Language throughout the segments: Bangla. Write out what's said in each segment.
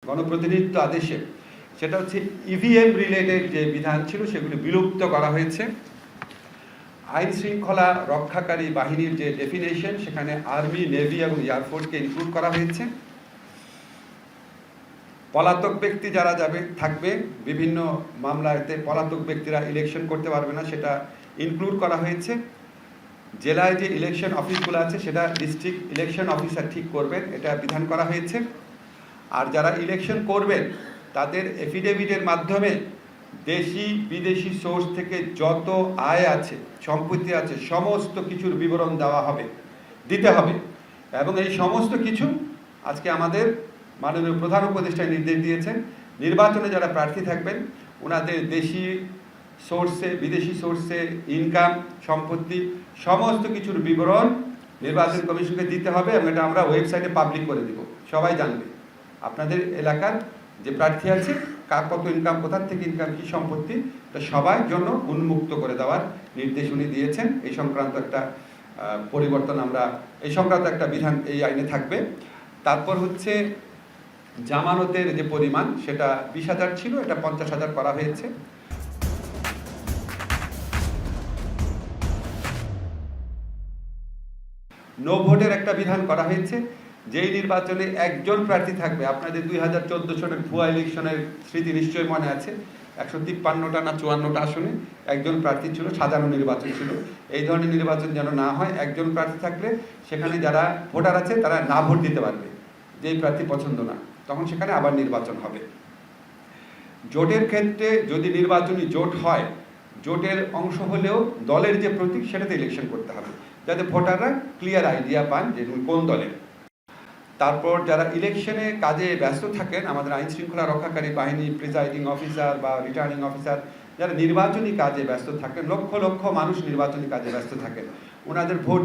গণপ্রতিনিধিত্ব আদেশে, সেটা হচ্ছে ইভিএম রিলেটেড যে বিধান ছিল সেগুলি বিলুপ্ত করা হয়েছে। আইন শৃঙ্খলা রক্ষাকারী বাহিনীর যে ডেফিনেশন, সেখানে আর্মি, নেভি এবং এয়ারফোর্সকে ইনক্লুড করা হয়েছে। পলাতক ব্যক্তি যারা থাকবে বিভিন্ন মামলাতে, পলাতক ব্যক্তিরা ইলেকশন করতে পারবে না, সেটা ইনক্লুড করা হয়েছে। জেলায় যে ইলেকশন অফিসগুলো আছে সেটা ডিস্ট্রিক্ট ইলেকশন অফিসার ঠিক করবেন, এটা বিধান করা হয়েছে। আর যারা ইলেকশন করবেন তাদের এফিডেভিটের মাধ্যমে দেশি বিদেশি সোর্স থেকে যত আয় আছে, সম্পত্তি আছে, সমস্ত কিছুর বিবরণ দিতে হবে। এবং এই সমস্ত কিছু আজকে আমাদের মাননীয় প্রধান উপদেষ্টায় নির্দেশ দিয়েছেন। নির্বাচনে যারা প্রার্থী থাকবেন ওনাদের দেশি সোর্সে, বিদেশি সোর্সে ইনকাম, সম্পত্তি, সমস্ত কিছুর বিবরণ নির্বাচন কমিশনকে দিতে হবে এবং এটা আমরা ওয়েবসাইটে পাবলিক করে দিব, সবাই জানবে। আপনাদের এলাকার যে প্রার্থী আছে কার কত ইনকাম, কোথার থেকে ইনকাম, কী সম্পত্তি, এটা সবার জন্য উন্মুক্ত করে দেওয়ার নির্দেশ উনি দিয়েছেন। এই সংক্রান্ত একটা পরিবর্তন এই সংক্রান্ত একটা বিধান এই আইনে থাকবে। তারপর হচ্ছে জামানতের যে পরিমাণ, সেটা 20,000 ছিল, এটা 50,000 করা হয়েছে। নো ভোটের একটা বিধান করা হয়েছে। যেই নির্বাচনে একজন প্রার্থী থাকবে, আপনাদের 2014 সনের ভুয়া ইলেকশনের স্মৃতি নিশ্চয়ই মনে আছে, 153টা না 54টা আসনে একজন প্রার্থী ছিল, সাজানো নির্বাচন ছিল। এই ধরনের নির্বাচন যেন না হয়। একজন প্রার্থী থাকলে সেখানে যারা ভোটার আছে তারা না ভোট দিতে পারবে, যেই প্রার্থী পছন্দ না, তখন সেখানে আবার নির্বাচন হবে। জোটের ক্ষেত্রে যদি নির্বাচনী জোট হয়, জোটের অংশ হলেও দলের যে প্রতীক সেটাতে ইলেকশন করতে হবে, যাতে ভোটাররা ক্লিয়ার আইডিয়া পান যে কোন দলের। তারপর যারা ইলেকশনে কাজে ব্যস্ত থাকেন, আমাদের আইন শৃঙ্খলা রক্ষাকারী বাহিনী, প্রিজাইডিং অফিসার বা রিটার্নিং অফিসার, যারা নির্বাচনী কাজে ব্যস্ত থাকেন, লক্ষ লক্ষ মানুষ নির্বাচনী কাজে ব্যস্ত থাকেন, ওনাদের ভোট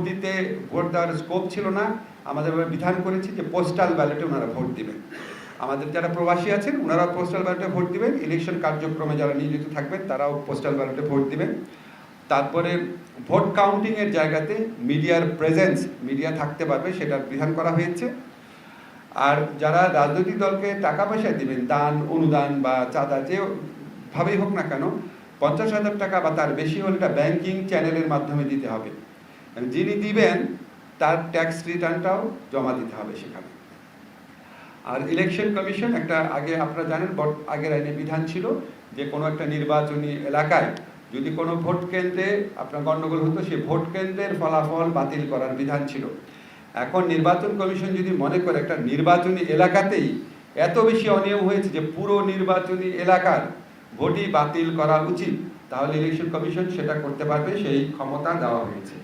দেওয়ার স্কোপ ছিল না। আমাদের বিধান করেছি যে পোস্টাল ব্যালটে ওনারা ভোট দিবেন। আমাদের যারা প্রবাসী আছেন ওনারাও পোস্টাল ব্যালটে ভোট দিবেন। ইলেকশন কার্যক্রমে যারা নিয়োজিত থাকবেন তারাও পোস্টাল ব্যালটে ভোট দিবেন। তারপরে ভোট কাউন্টিংয়ের জায়গাতে মিডিয়ার প্রেজেন্স, মিডিয়া থাকতে পারবে, সেটার বিধান করা হয়েছে। আর যারা রাজনৈতিক দলকে টাকা পয়সা দিবেন, দান, অনুদান বা চাঁদা, যেভাবেই হোক না কেন, 50,000 টাকা বা তার বেশি হলে এটা ব্যাংকিং চ্যানেলের মাধ্যমে দিতে হবে। যিনি দিবেন তার ট্যাক্স রিটার্নটাও জমা দিতে হবে সেখানে। আর ইলেকশন কমিশন আগে আপনারা জানেন, আগের আইনে বিধান ছিল যে কোনো একটা নির্বাচনী এলাকায় যদি কোনো ভোট কেন্দ্রে আপনার গণ্ডগোল হতো, সেই ভোট কেন্দ্রের ফলাফল বাতিল করার বিধান ছিল। এখন নির্বাচন কমিশন যদি মনে করে একটা নির্বাচনী এলাকাতেই এত বেশি অনিয়ম হয়েছে যে পুরো নির্বাচনী এলাকার ভোটই বাতিল করা উচিত, তাহলে ইলেকশন কমিশন সেটা করতে পারবে, সেই ক্ষমতা দেওয়া হয়েছে।